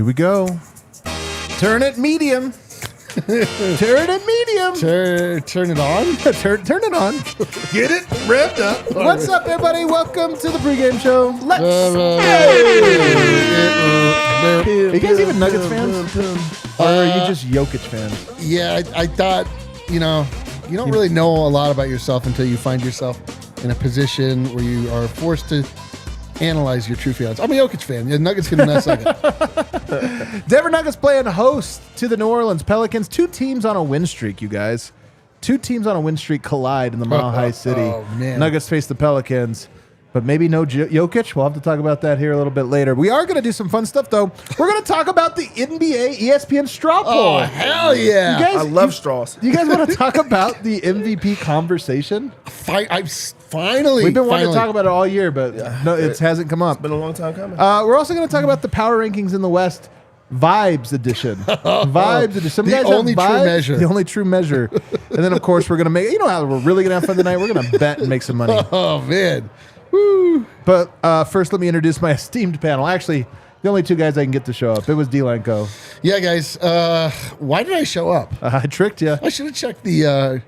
we go. Turn it medium. Turn it medium. Turn it on. Turn it on. Get it revved up. What's up, everybody? Welcome to the pregame show. Let's Are you guys even Nuggets fans? Or are you just Jokic fans? Yeah, I thought, you don't really know a lot about yourself until you find yourself in a position where you are forced to analyze your true feelings. I'm a Jokic fan. The Nuggets get in that second. Denver Nuggets playing host to the New Orleans Pelicans. Two teams on a win streak, you guys. Two teams on a win streak collide in the Mile High City. Oh, man. Nuggets face the Pelicans. But maybe no Jokic. We'll have to talk about that here a little bit later. We are going to do some fun stuff, though. We're going to talk about the NBA ESPN straw poll. Oh, hell yeah. You guys, I love straws. You guys want to talk about the MVP conversation? Finally. We've been wanting to talk about it all year, but no, it hasn't come up. It's been a long time coming. We're also going to talk about the power rankings in the West. Vibes edition. Vibes edition. Some guys only have vibes, true measure. The only true measure. And then, of course, we're going to make, how we're really going to have fun tonight? We're going to bet and make some money. Oh, man. Woo. But first, let me introduce my esteemed panel. Actually, the only two guys I can get to show up. It was D-Line Co. Yeah, guys. Why did I show up? I tricked you. I should have checked the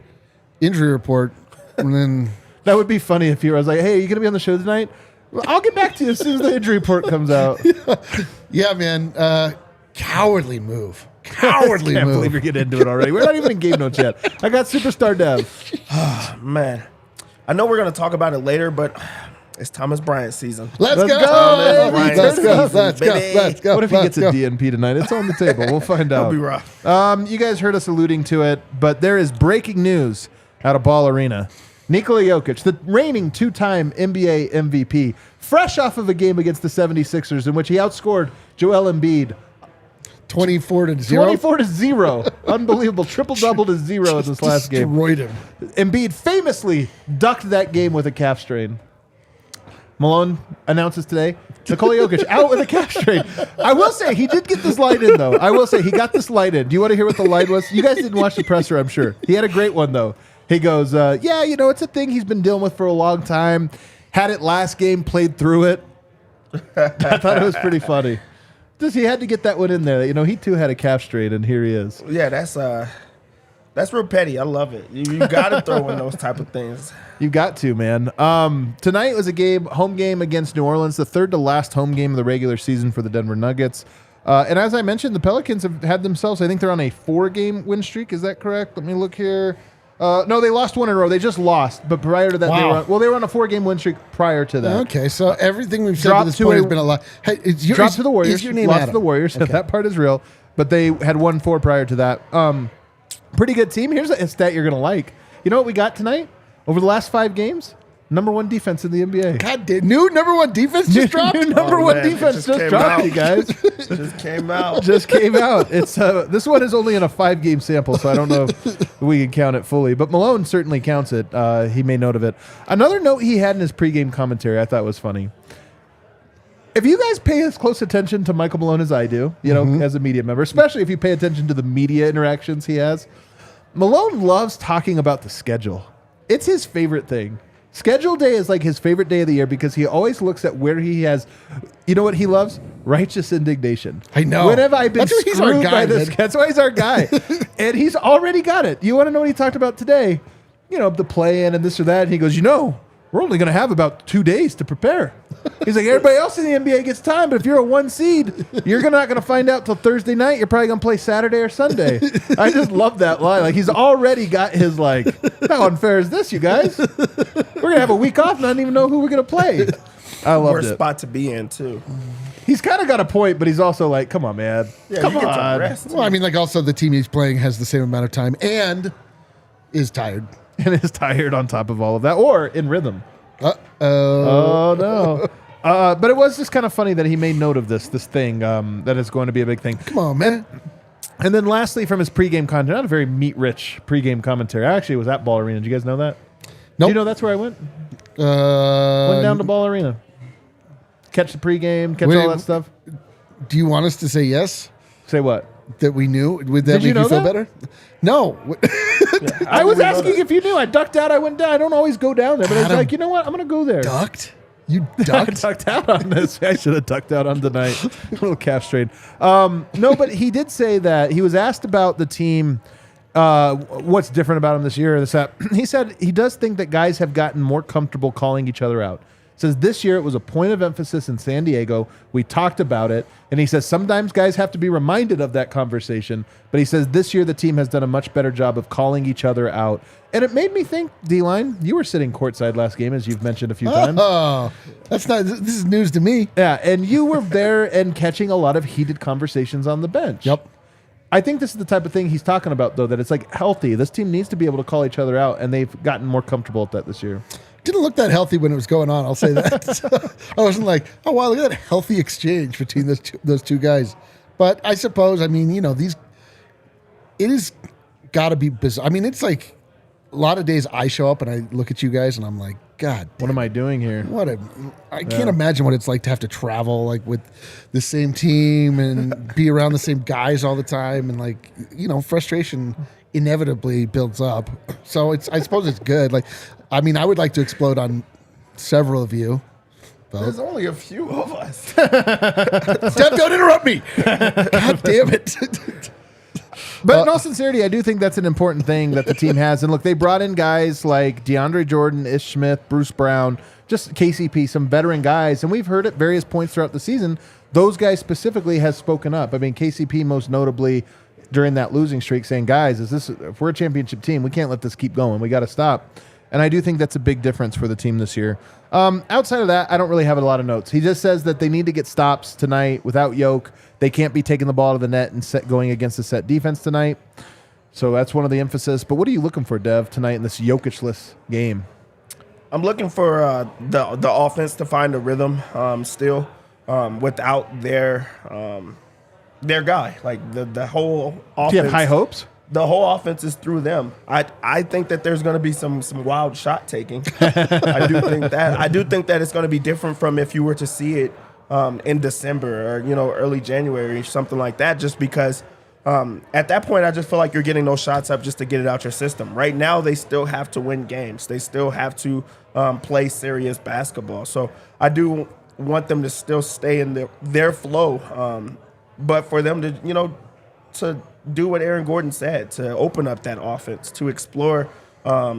injury report. And then That would be funny if you were like, hey, are you going to be on the show tonight? Well, I'll get back to you as soon as the injury report comes out. Yeah, man. Cowardly move. Cowardly I can't move. believe you're getting into it already. We're not even in game notes yet. I got Superstar Dev. Man, I know we're going to talk about it later, but it's Thomas Bryant season. Let's go. go. Thomas Let's go. Bryant Let's season, go. baby. Let's go. What if he Let's gets a go. DNP tonight? It's on the table. We'll find out. It'll be rough. You guys heard us alluding to it, but there is breaking news out of Ball Arena. Nikola Jokic, the reigning two-time NBA MVP, fresh off of a game against the 76ers in which he outscored Joel Embiid 24-0. 24-0. Unbelievable. Triple-double to 0 in this last game. Destroyed him. Embiid famously ducked that game with a calf strain. Malone announces today, Nikola Jokic out with a calf strain. I will say, he did get this light in, though. I will say, he got this light in. Do you want to hear what the light was? You guys didn't watch the presser, I'm sure. He had a great one, though. He goes, it's a thing he's been dealing with for a long time. Had it last game, played through it. I thought it was pretty funny. Just he had to get that one in there. He too had a calf strain, and here he is. Yeah, that's real petty. I love it. You got to throw in those type of things. You got to, man. Tonight was a home game against New Orleans, the third to last home game of the regular season for the Denver Nuggets. And as I mentioned, the Pelicans have had themselves, I think they're on a 4-game win streak. Is that correct? Let me look here. No, they lost one in a row. They just lost. But prior to that, they were on a 4-game win streak prior to that. Okay, so everything we've said to this point has been a lot. Hey, Dropped to the Warriors. Is your name lost Adam? to the Warriors. Okay. That part is real. But they had won 4 prior to that. Pretty good team. Here's a stat you're going to like. You know what we got tonight? Over the last 5 games, number 1 defense in the NBA. God damn, new number 1 defense just dropped? New number 1 man, it defense just just came dropped, out. you guys. Just came out. Just came out. It's this one is only in a 5-game sample, so I don't know if we can count it fully. But Malone certainly counts it. He made note of it. Another note he had in his pregame commentary I thought was funny. If you guys pay as close attention to Michael Malone as I do, as a media member, especially if you pay attention to the media interactions he has, Malone loves talking about the schedule. It's his favorite thing. Schedule day is like his favorite day of the year because he always looks at where he has, you know what he loves? Righteous indignation. I know. When have I been That's why he's our screwed guy, by this? man. That's why he's our guy. And he's already got it. You want to know what he talked about today? The play-in and this or that. And he goes, we're only going to have about 2 days to prepare. He's like, everybody else in the NBA gets time, but if you're a 1 seed, you're not going to find out till Thursday night. You're probably going to play Saturday or Sunday. I just love that line. Like, he's already got his, how unfair is this, you guys? We're going to have a week off and not even know who we're going to play. I loved Worst it. spot to be in, too. He's kind of got a point, but he's also like, come on, man. Yeah, Come you get on. to rest. Well, I mean, also the team he's playing has the same amount of time and is tired. And is tired on top of all of that, or in rhythm. Uh-oh. Oh, no. But it was just kind of funny that he made note of this thing that is going to be a big thing. Come on, man. And then lastly, from his pregame content, not a very meat-rich pregame commentary. I actually was at Ball Arena. Did you guys know that? Nope. Do you know that's where I went? Went down to Ball Arena. Catch the pregame, catch all that stuff. Do you want us to say yes? Say what? That we knew? Would that Did you make you know feel that? better? No. I was asking if you knew. I ducked out. I went down. I don't always go down there, but I was Adam like, you know what? I'm going to go there. Ducked? You I ducked? ducked out on this. I should have ducked out on tonight. A little calf strain. No, but he did say that he was asked about the team, what's different about him this year. He said he does think that guys have gotten more comfortable calling each other out. Says this year it was a point of emphasis in San Diego. We talked about it. And he says sometimes guys have to be reminded of that conversation. But he says this year the team has done a much better job of calling each other out. And it made me think, D-Line, you were sitting courtside last game, as you've mentioned a few times. Oh, this is news to me. Yeah, and you were there and catching a lot of heated conversations on the bench. Yep. I think this is the type of thing he's talking about, though, that it's like healthy. This team needs to be able to call each other out, and they've gotten more comfortable at that this year. Didn't look that healthy when it was going on. I'll say that. I wasn't like, oh wow, look at that healthy exchange between those two guys. But I suppose, I mean, you know, it is got to be bizarre. I mean, it's like a lot of days I show up and I look at you guys and I'm like, God, What am I doing here? I can't imagine what it's like to have to travel like with the same team and be around the same guys all the time, and like, you know, frustration inevitably builds up. So I suppose it's good. Like, I mean, I would like to explode on several of you. There's only a few of us. Steph, don't interrupt me. God damn it. But in all sincerity, I do think that's an important thing that the team has. And look, they brought in guys like DeAndre Jordan, Ish Smith, Bruce Brown, just KCP, some veteran guys. And we've heard at various points throughout the season, those guys specifically has spoken up. I mean, KCP most notably during that losing streak saying, guys, if we're a championship team, we can't let this keep going. We got to stop. And I do think that's a big difference for the team this year. Outside of that, I don't really have a lot of notes. He just says that they need to get stops tonight without Yoke. They can't be taking the ball to the net and going against the set defense tonight. So that's one of the emphasis. But what are you looking for, Dev, tonight in this Jokic-less game? I'm looking for the offense to find a rhythm still without their guy. Like the whole offense. Do you have high hopes? The whole offense is through them. I think that there's going to be some wild shot taking. I do think that. I do think that it's going to be different from if you were to see it in December or early January, something like that. Just because at that point, I just feel like you're getting those shots up just to get it out your system. Right now, they still have to win games. They still have to play serious basketball. So I do want them to still stay in their flow, but for them to to do what Aaron Gordon said, to open up that offense, to explore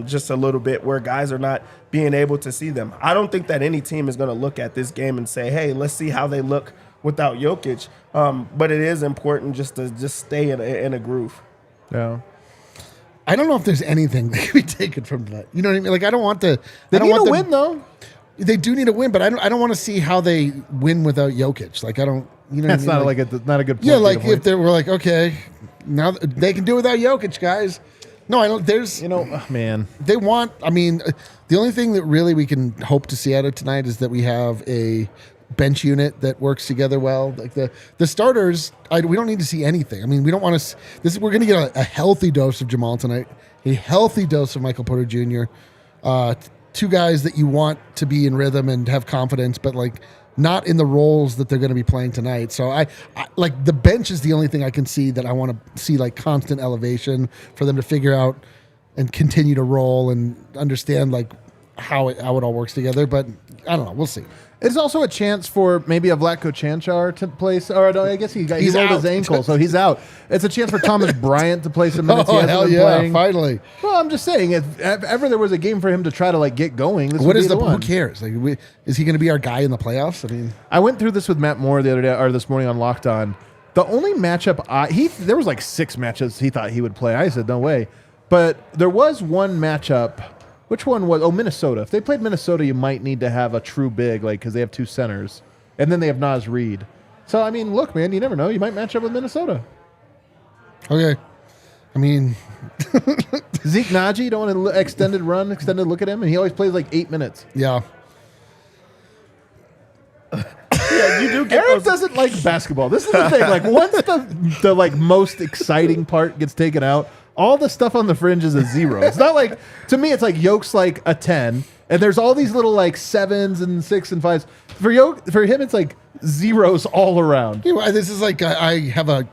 just a little bit where guys are not being able to see them. I don't think that any team is going to look at this game and say, hey, let's see how they look without Jokic. But it is important just to stay in a groove. Yeah. I don't know if there's anything that can be taken from that. You know what I mean? Like, I don't want to. They need a win, though. They do need a win, but I don't want to see how they win without Jokic. Like, I don't. You know, That's what I mean? not a good point. Yeah, like if they were like, okay, now they can do without Jokic, guys. No, I don't. There's, man. They want. I mean, the only thing that really we can hope to see out of tonight is that we have a bench unit that works together well. Like the starters, we don't need to see anything. I mean, we don't want to. We're going to get a healthy dose of Jamal tonight, a healthy dose of Michael Porter Jr. Two guys that you want to be in rhythm and have confidence, but like not in the roles that they're going to be playing tonight. So I like the bench is the only thing I can see that I want to see, like constant elevation for them to figure out and continue to roll and understand like how it all works together. But I don't know. We'll see. It's also a chance for maybe a Vlatko Chanchar to play. Or no, I guess he rolled out. his ankle, so he's out. It's a chance for Thomas Bryant to play some minutes. Oh, hell yeah, playing. Finally. Well, I'm just saying, if ever there was a game for him to try to like get going, this would be the one. Who cares? Like, is he going to be our guy in the playoffs? I mean, I went through this with Matt Moore the other day, or this morning on Locked On. The only matchup there was like 6 matches he thought he would play. I said no way, but there was one matchup. Which one was? Oh, Minnesota. If they played Minnesota, you might need to have a true big, like, because they have 2 centers. And then they have Naz Reid. So, I mean, look, man, you never know. You might match up with Minnesota. okay. I mean, Zeke Naji, you don't want to extended look at him? And he always plays like 8 minutes. yeah. Yeah, you do get Eric those. doesn't like basketball. This is the thing. Like, once the like most exciting part gets taken out, all the stuff on the fringe is a 0. It's not like, to me, it's like Yoke's like a 10, and there's all these little like 7s and 6 and 5s. For him, it's like zeros all around. You know, this is like I have a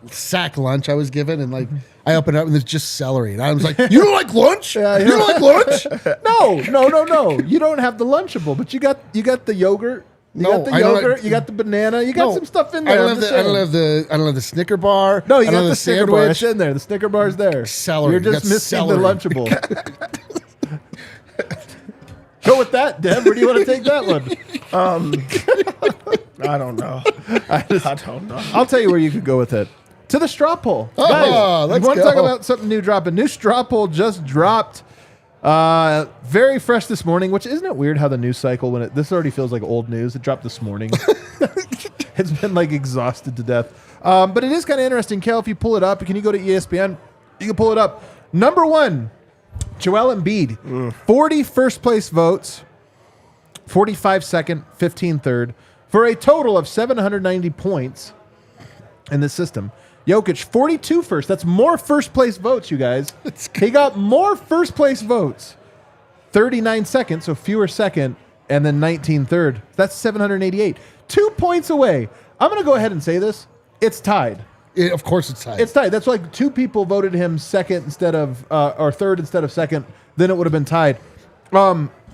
sack lunch I was given, and like I opened it up and there's just celery, and I was like, "You don't like lunch? You don't like lunch? No. You don't have the Lunchable, but you got the yogurt. You got the yogurt. You got the banana. You got some stuff in there. I don't have the Snicker bar. No, you I don't got have the Snicker bar. It's in there. The Snicker bar's there. Celery. You're just missing the Lunchable. Go with that, Deb. Where do you want to take that one? I don't know. I don't know. I'll tell you where you could go with it. To the straw poll. Oh, Guys, let's you want go. to talk about something new dropping? New straw poll just dropped. Very fresh this morning, which isn't it weird how the news cycle, this already feels like old news. It dropped this morning. It's been like exhausted to death. But it is kind of interesting. Kel, if you pull it up, can you go to ESPN? You can pull it up. Number one, Joel Embiid, 40 first place votes, 45 second, 15 third, for a total of 790 points in the system. Jokic, 42 first. That's more first place votes, you guys. He got more first place votes. 39 second, so fewer second, and then 19 third. That's 788. 2 points away. I'm going to go ahead and say this. It's tied. Of course it's tied. It's tied. That's like 2 people voted him second instead of, or third instead of second. Then it would have been tied.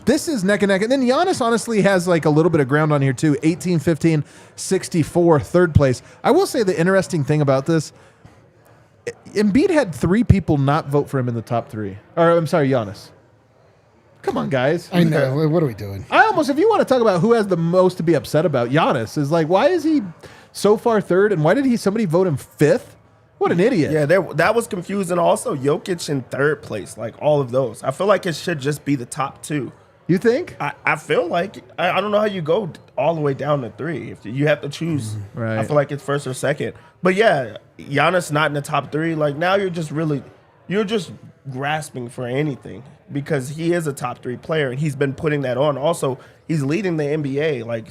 This is neck and neck. And then Giannis honestly has like a little bit of ground on here too. 18, 15, 64, third place. I will say the interesting thing about this, Embiid had 3 people not vote for him in the top 3. Or I'm sorry, Giannis. Come on, guys. I know. What are we doing? If you want to talk about who has the most to be upset about, Giannis is like, why is he so far third? And why did somebody vote him 5th? What an idiot. Yeah, that was confusing. Also, Jokic in third place, like all of those. I feel like it should just be the top 2. You think? I feel like I don't know how you go all the way down to 3. If you have to choose, right. I feel like it's first or second. But yeah, Giannis not in the top 3. Like now you're just grasping for anything because he is a top 3 player and he's been putting that on. Also, he's leading the NBA like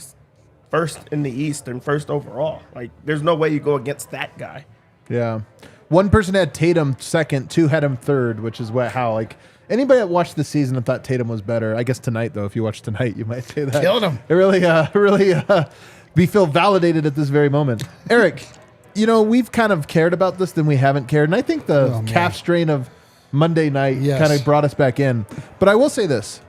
first in the East and first overall. Like there's no way you go against that guy. Yeah. One person had Tatum second, 2 had him third, which is how like anybody that watched the season and thought Tatum was better. I guess tonight though, if you watch tonight, you might say that. Killed him. It really we feel validated at this very moment. Eric, we've kind of cared about this, then we haven't cared. And I think the calf strain of Monday night kind of brought us back in. But I will say this.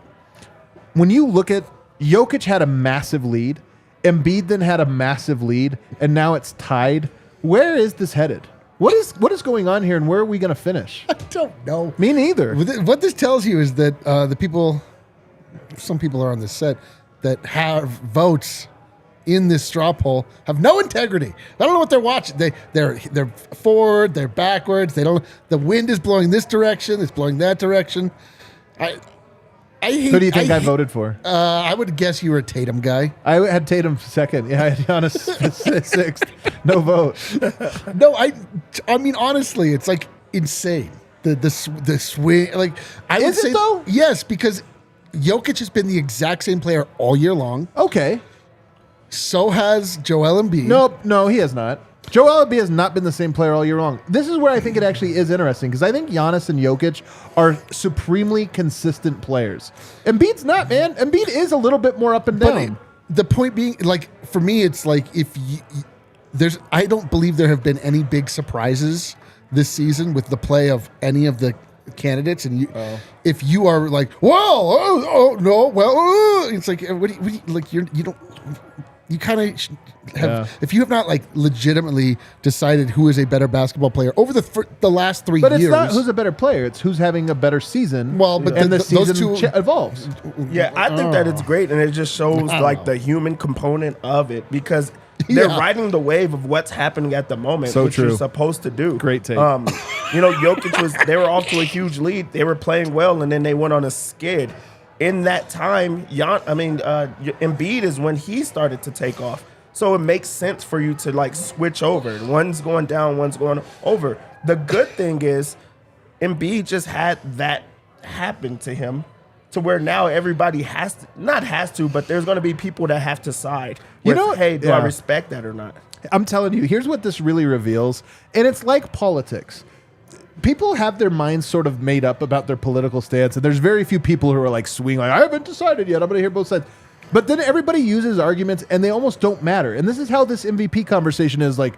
When you look at Jokic had a massive lead, Embiid then had a massive lead, and now it's tied. Where is this headed? What is going on here, and where are we going to finish? I don't know. Me neither. What this tells you is that some people are on this set that have votes in this straw poll have no integrity. I don't know what they're watching. They're forward, they're backwards. They don't. The wind is blowing this direction. It's blowing that direction. I hate. Who do you think I voted for? I would guess you were a Tatum guy. I had Tatum second. Yeah, I had Giannis sixth. No vote. No, I mean honestly, it's like insane. The swing. Like I would say, though? Yes, because Jokic has been the exact same player all year long. Okay. So has Joel Embiid. No, he has not. Joel Embiid has not been the same player all year long. This is where I think it actually is interesting because I think Giannis and Jokic are supremely consistent players. Embiid's not, man. Embiid is a little bit more up and down. But the point being, like, for me, it's like I don't believe there have been any big surprises this season with the play of any of the candidates. And if you are like, well, no, well, it's like, what do you like? You don't. You kind of have, if you have not like legitimately decided who is a better basketball player over the last 3 years. But it's not who's a better player; it's who's having a better season. Well, but and the season those two evolves. Yeah, I think that it's great, and it just shows like the human component of it because they're riding the wave of what's happening at the moment, which you're supposed to do. Great take. Jokic they were off to a huge lead. They were playing well, and then they went on a skid. In that time, Embiid is when he started to take off. So it makes sense for you to like switch over. One's going down, one's going over. The good thing is Embiid just had that happen to him to where now everybody but there's going to be people that have to side with, hey, do I respect that or not? I'm telling you, here's what this really reveals. And it's like politics. People have their minds sort of made up about their political stance, and there's very few people who are like swinging, like, I haven't decided yet. I'm going to hear both sides. But then everybody uses arguments, and they almost don't matter. And this is how this MVP conversation is like,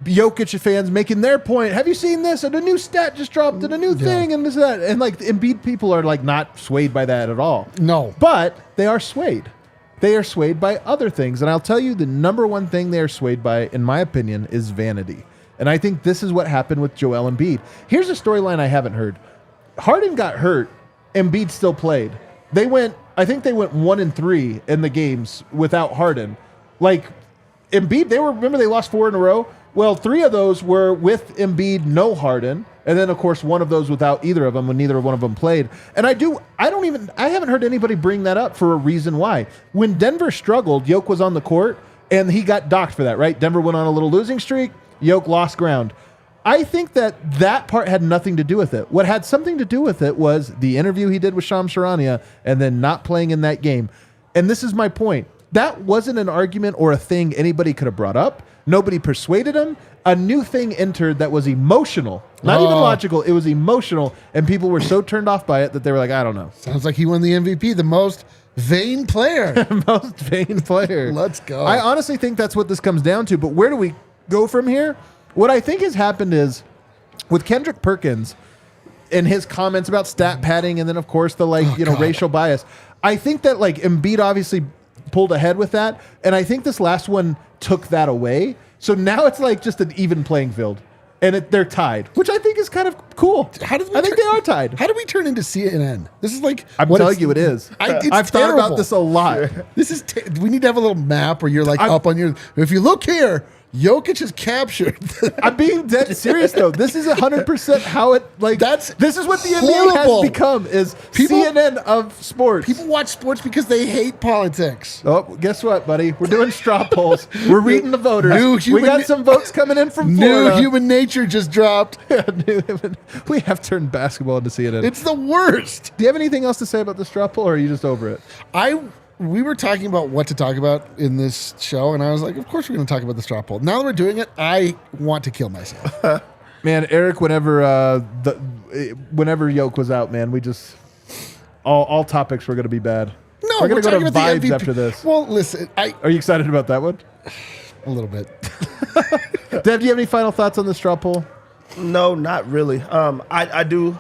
Jokic fans making their point. Have you seen this? And a new stat just dropped, and a new thing, and this and that. And like Embiid people are like not swayed by that at all. No, but they are swayed. They are swayed by other things, and I'll tell you the number one thing they are swayed by, in my opinion, is vanity. And I think this is what happened with Joel Embiid. Here's a storyline I haven't heard. Harden got hurt. Embiid still played. I think they went 1-3 in the games without Harden. Like Embiid, remember they lost 4 in a row. Well, 3 of those were with Embiid, no Harden, and then of course one of those without either of them when neither one of them played. And I haven't heard anybody bring that up for a reason why. When Denver struggled, Jokic was on the court and he got docked for that, right? Denver went on a little losing streak. Jokic lost ground. I think that part had nothing to do with it. What had something to do with it was the interview he did with Shams Charania and then not playing in that game. And this is my point. That wasn't an argument or a thing anybody could have brought up. Nobody persuaded him. A new thing entered that was emotional. Not even logical. It was emotional. And people were so turned off by it that they were like, I don't know. Sounds like he won the MVP, the most vain player. Most vain player. Let's go. I honestly think that's what this comes down to. But where do we go from here? What I think has happened is with Kendrick Perkins and his comments about stat padding and then, of course, the racial bias. I think that Embiid obviously pulled ahead with that. And I think this last one took that away. So now it's just an even playing field. And they're tied, which I think is kind of cool. I think they are tied. How do we turn into CNN? This is I'm telling you, it is. I've thought about this a lot. This is. We need to have a little map where you're up on your. If you look here, Jokic is captured. I'm being dead serious though. This is 100% how it this is what the NBA has become is CNN of sports. People watch sports because they hate politics. Oh, guess what, buddy? We're doing straw polls. We're reading the voters. We got some votes coming in from Florida. New Human Nature just dropped. We have turned basketball into CNN. It's the worst. Do you have anything else to say about the straw poll, or are you just over it? We were talking about what to talk about in this show, and I was like, of course we're going to talk about the straw poll. Now that we're doing it, I want to kill myself. Man, Eric, whenever Jokic was out, man, we just all topics were going to be bad. No, we're going to go to vibes MVP. after this. Well, listen, are you excited about that one? A little bit. Dev, do you have any final thoughts on the straw poll? No, not really. I do.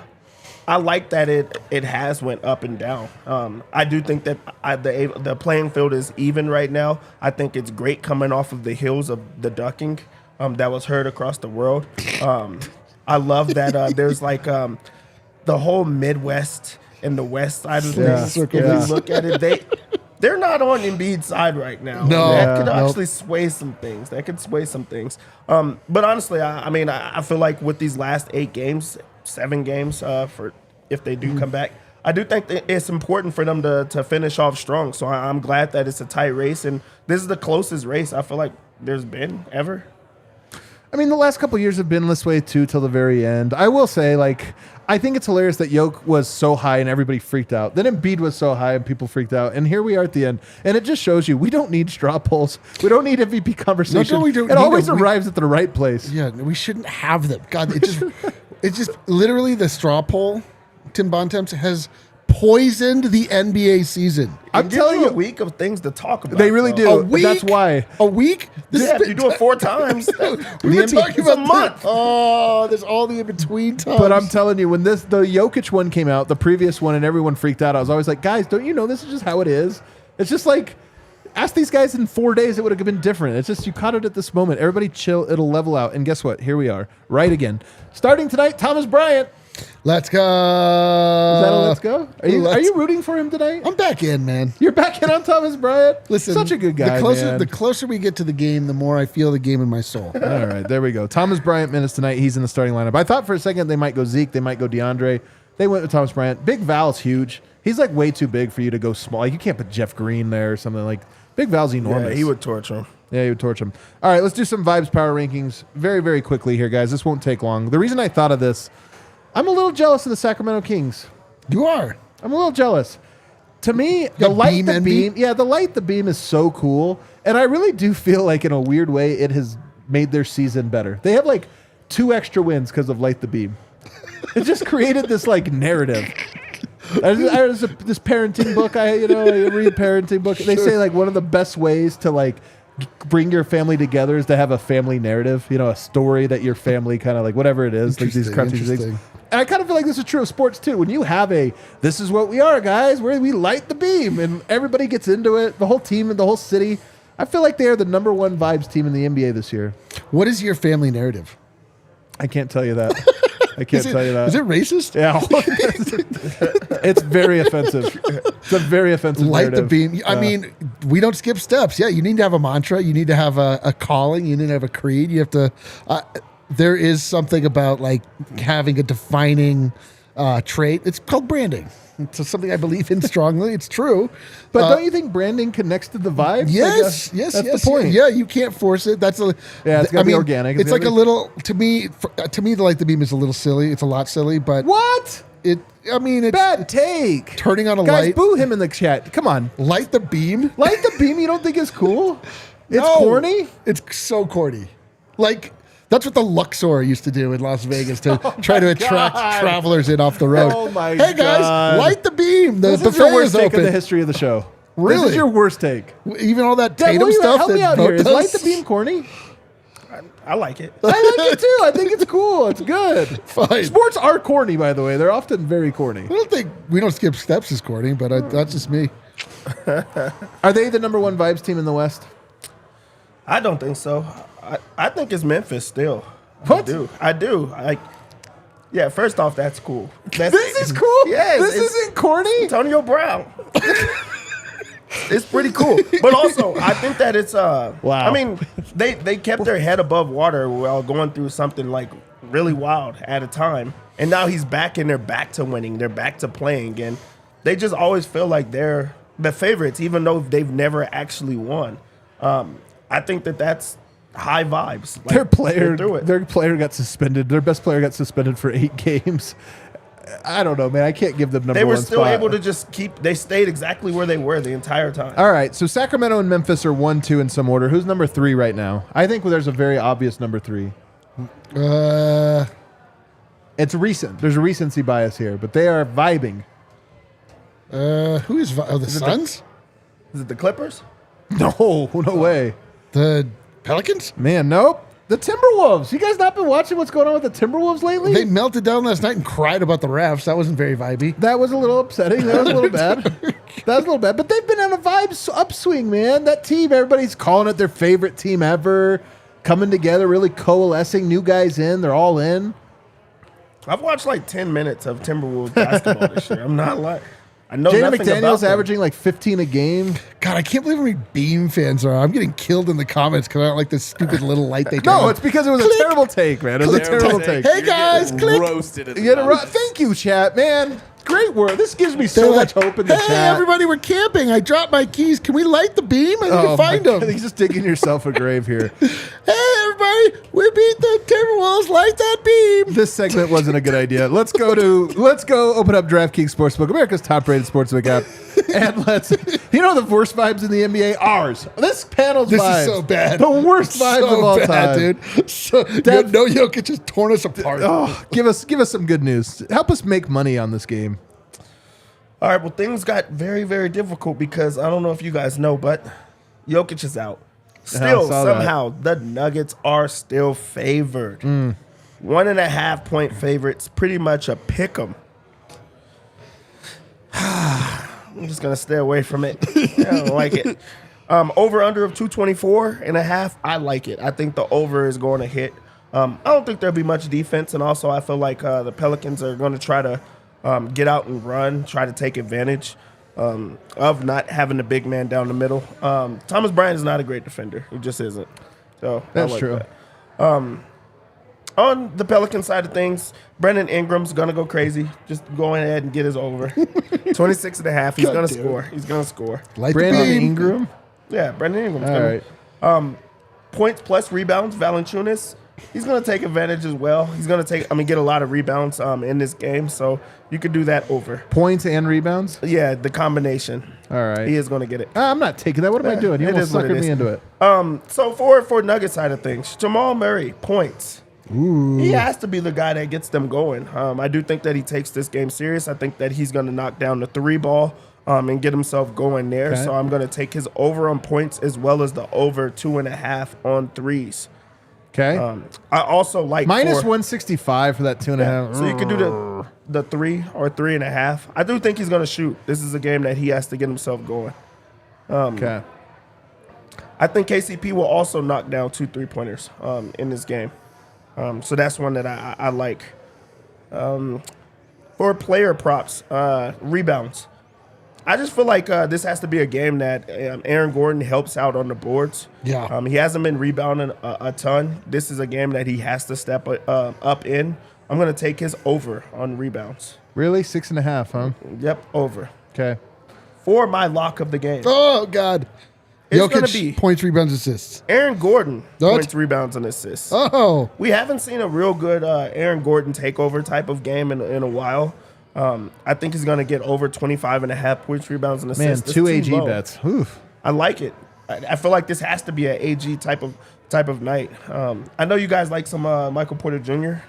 I like that it has went up and down. I do think that the playing field is even right now. I think it's great coming off of the heels of the ducking that was heard across the world. I love that there's the whole Midwest and the West side of things. If you look at it, they're not on Embiid's side right now. No, that could actually sway some things. But honestly, I feel like with these last 7 games for if they do come back, I do think that it's important for them to finish off strong. So I'm glad that it's a tight race, and this is the closest race I feel like there's been ever. I mean, the last couple of years have been this way too till the very end. I will say, I think it's hilarious that Jokic was so high and everybody freaked out. Then Embiid was so high and people freaked out. And here we are at the end. And it just shows you we don't need straw polls. We don't need MVP conversation. It always arrives at the right place. Yeah, we shouldn't have them. God, it's just literally the straw poll, Tim Bontemps, has poisoned the NBA season. I'm telling you, a week of things to talk about. They really do. A week? That's why. A week? If you do it 4 times, we've been talking about a month. Oh, there's all the in-between times. But I'm telling you, when the Jokic one came out, the previous one, and everyone freaked out, I was always like, guys, don't you know this is just how it is? It's just ask these guys in 4 days, it would have been different. It's just you caught it at this moment. Everybody chill. It'll level out. And guess what? Here we are. Right again. Starting tonight, Thomas Bryant. Let's go. Is that a let's go? Are you rooting for him tonight? I'm back in, man. You're back in on Thomas Bryant? Listen, such a good guy, the closer we get to the game, the more I feel the game in my soul. All right, there we go. Thomas Bryant minutes tonight. He's in the starting lineup. I thought for a second they might go Zeke. They might go DeAndre. They went with Thomas Bryant. Big Val's huge. He's way too big for you to go small. You can't put Jeff Green there or something. Big Val's enormous. Yeah, he would torch him. Yeah, he would torch him. All right, let's do some Vibes Power Rankings very, very quickly here, guys. This won't take long. The reason I thought of this, I'm a little jealous of the Sacramento Kings. You are. I'm a little jealous. To me, the light the beam is so cool. And I really do feel like in a weird way it has made their season better. They have 2 extra wins because of Light the Beam. It just created this narrative. There's this parenting book. I read parenting book. They say one of the best ways to bring your family together is to have a family narrative, a story that your family kind of like, whatever it is, like these crunchy things. And I kind of feel like this is true of sports too. When you have this is what we are, guys, where we light the beam and everybody gets into it, the whole team and the whole city. I feel like they are the number one vibes team in the NBA this year. What is your family narrative? I can't tell you that. I can't tell you that. Is it racist? Yeah. It's very offensive. It's a very offensive Light narrative. the beam. I mean, we don't skip steps. Yeah, you need to have a mantra. You need to have a calling. You need to have a creed. You have to... there is something about like having a defining trait. It's called branding. It's something I believe in strongly. It's true. But don't you think branding connects to the vibe? Yes, yes. That's the point. Yeah, you can't force it. That's it's gotta be organic. It's like a little to me. The light the beam is a little silly. It's a lot silly, but what? It's bad take. Turning on a Guys, light. boo him in the chat. Come on, light the beam. Light the beam. You don't think it's cool? It's No, corny. It's so corny. Like. That's what the Luxor used to do in Las Vegas to try to attract travelers in off the road. Oh my Hey guys, God. light the beam. The This is buffet your worst is take open. of the history of the show. Really? This is your worst take. Even all that Dad, Tatum stuff. help me that out here. Vogt Is does? light the beam corny? I like it. I like it too. I think it's cool. It's good. Fine. Sports are corny, by the way. They're often very corny. I don't think we don't skip steps is corny, but that's just me. Are they the number one vibes team in the West? I don't think so. I think it's Memphis still. What? I do. Yeah, first off, that's cool. This is cool? Yes. This isn't corny? Antonio Brown. It's pretty cool. But also, I think that it's Wow. I mean, they kept their head above water while going through something like really wild at a time. And now he's back and they're back to winning. They're back to playing. And they just always feel like they're the favorites, even though they've never actually won. I think that's high vibes. Like, their player got suspended. Their best player got suspended for 8 games. I don't know, man. I can't give them number one. They were still spot. able to just they stayed exactly where they were the entire time. All right, so Sacramento and Memphis are 1, 2 in some order. Who's number 3 right now? I think there's a very obvious number 3. It's recent. There's a recency bias here, but they are vibing. Who is the Suns? Is it the Clippers? No way. The Pelicans? Man, nope. The Timberwolves. You guys not been watching what's going on with the Timberwolves lately? They melted down last night and cried about the refs. That wasn't very vibey. That was a little upsetting. That was a little bad. That was a little bad. But they've been on a vibes upswing, man. That team, everybody's calling it their favorite team ever. Coming together, really coalescing. New guys in. They're all in. I've watched like 10 minutes of Timberwolves basketball this year. I'm not lying. I know Jaden nothing about McDaniel's them. averaging like 15 a game. God, I can't believe how many Beam fans are. I'm getting killed in the comments because I don't like this stupid little light they turn No, on. it's because it was a terrible take, man. It was a terrible take. Hey guys, click. Roasted in the You gotta comments. thank you, chat, man. Great work. This gives me so They're much like, hope in the hey, chat. everybody, we're camping. I dropped my keys. Can we light the beam? I need to find God. them. He's just digging yourself a grave here. Hey, everybody, we beat the Timberwolves. Light that beam. This segment wasn't a good idea. Let's go open up DraftKings Sportsbook, America's top-rated sportsbook app, and the worst vibes in the NBA? Ours. This panel's This vibes. is so bad. The worst vibes So of all bad, time, dude. So, no Jokic has torn us apart. Oh, give us some good news. Help us make money on this game. All right, well, things got very, very difficult because I don't know if you guys know, but Jokic is out. Still, saw that. somehow, the Nuggets are still favored. 1.5 point favorites, pretty much a pick 'em. I'm just going to stay away from it. I don't like it. Over under of 224.5, I like it. I think the over is going to hit. I don't think there'll be much defense, and also I feel like the Pelicans are going to try to get out and run, try to take advantage of not having the big man down the middle. Thomas Bryant is not a great defender. He just isn't. So That's I like true. that. On the Pelican side of things, Brandon Ingram's going to go crazy. Just go ahead and get his over. 26.5. He's going to score. He's going to score. Light Brandon the beam. Ingram. Yeah, Brandon Ingram's All going right. points plus rebounds, Valanciunas. He's going to take advantage as well. He's going to get a lot of rebounds in this game, so you could do that over. Points and rebounds. Yeah, the combination. All right. He is going to get it. I'm not taking that. What am I doing? You It almost is what it suckered is. me into it. So for Nuggets side of things, Jamal Murray, points. Ooh. He has to be the guy that gets them going. I do think that he takes this game serious. I think that he's going to knock down the 3 ball. and get himself going there. Okay. So I'm going to take his over on points as well as the over 2.5 on threes. Okay. I also like Minus for- 165 for that 2.5. So you could do the 3 or 3.5. I do think he's going to shoot. This is a game that he has to get himself going. Okay. I think KCP will also knock down 2 3-pointers in this game. So that's one that I like. For player props, rebounds. I just feel like this has to be a game that Aaron Gordon helps out on the boards. Yeah. He hasn't been rebounding a ton. This is a game that he has to step up in. I'm going to take his over on rebounds. Really? 6.5, huh? Yep, over. Okay. For my lock of the game. Oh, God. It's Jokic, going to be points, rebounds, assists. Aaron Gordon, What? points, rebounds, and assists. Oh. We haven't seen a real good Aaron Gordon takeover type of game in a while. I think he's going to get over 25.5 points, rebounds, and Man, assists. That's 2 too AG low. bets. Oof. I like it. I feel like this has to be an AG type of night. I know you guys like some Michael Porter Jr.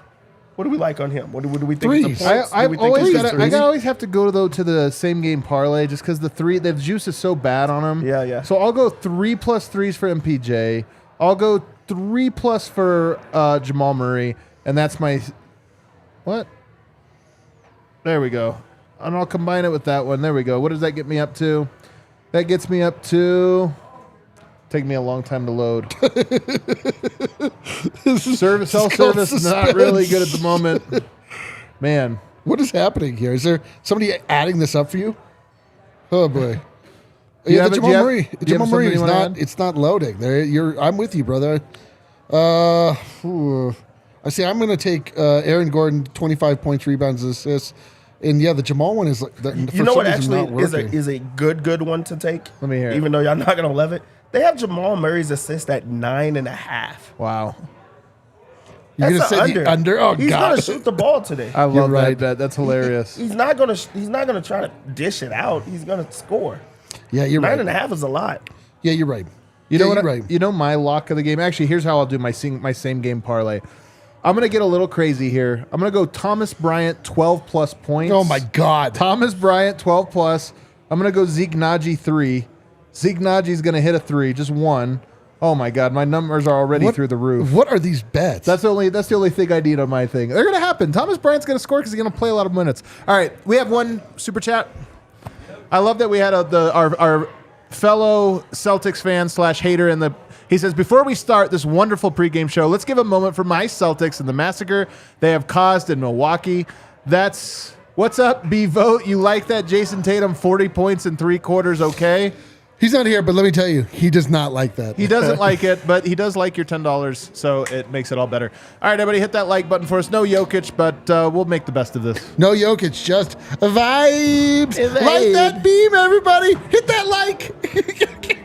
What do we like on him? What do we think? Threes. Of the points? I Do we think always it's gotta, threes? always have to go to the same game parlay just because the juice is so bad on him. Yeah. So I'll go 3 plus 3s for MPJ. I'll go 3 plus for Jamal Murray, and that's my what? There we go. And I'll combine it with that one. There we go. What does that get me up to? That gets me up to. Take me a long time to load. Self-service not really good at the moment. Man. What is happening here? Is there somebody adding this up for you? Oh, boy. you Yeah, have the it- Jamal do you have- Murray. do you have Jamal Murray something is you wanna not. add? It's not loading. I'm with you, brother. I see. I'm going to take Aaron Gordon, 25 points, rebounds, assists, and yeah, the Jamal one is. You know what actually is a good one to take? Let me hear it. Even though y'all not gonna love it, they have Jamal Murray's assist at 9.5. Wow. You're That's going to an say the under? Oh, He's God. gonna shoot the ball today. I love You're that right. bet. That's hilarious. He's not gonna try to dish it out. He's gonna score. Yeah, you're right. 9.5 is a lot. Yeah, you're right. You know Yeah, what? you're right. You know my lock of the game. Actually, here's how I'll do my same game parlay. I'm gonna get a little crazy here. I'm gonna go Thomas Bryant 12 plus points. Oh, my God. Thomas Bryant 12 plus. I'm gonna go Zeke Naji 3. Zeke Naji's gonna hit a 3, just 1. Oh my God, my numbers are already through the roof. What are these bets? That's the only thing I need on my thing. They're gonna happen. Thomas Bryant's gonna score because he's gonna play a lot of minutes. All right, we have one super chat. I love that we had our fellow Celtics fan / hater in the. He says, before we start this wonderful pregame show, let's give a moment for my Celtics and the massacre they have caused in Milwaukee. That's what's up, B Vogt. You like that Jason Tatum 40 points in 3 quarters? Okay. He's not here, but let me tell you, he does not like that. He doesn't like it, but he does like your $10, so it makes it all better. All right, everybody, hit that like button for us. No Jokic, but we'll make the best of this. No Jokic, just vibes. Vibe. Like that beam, everybody. Hit that like.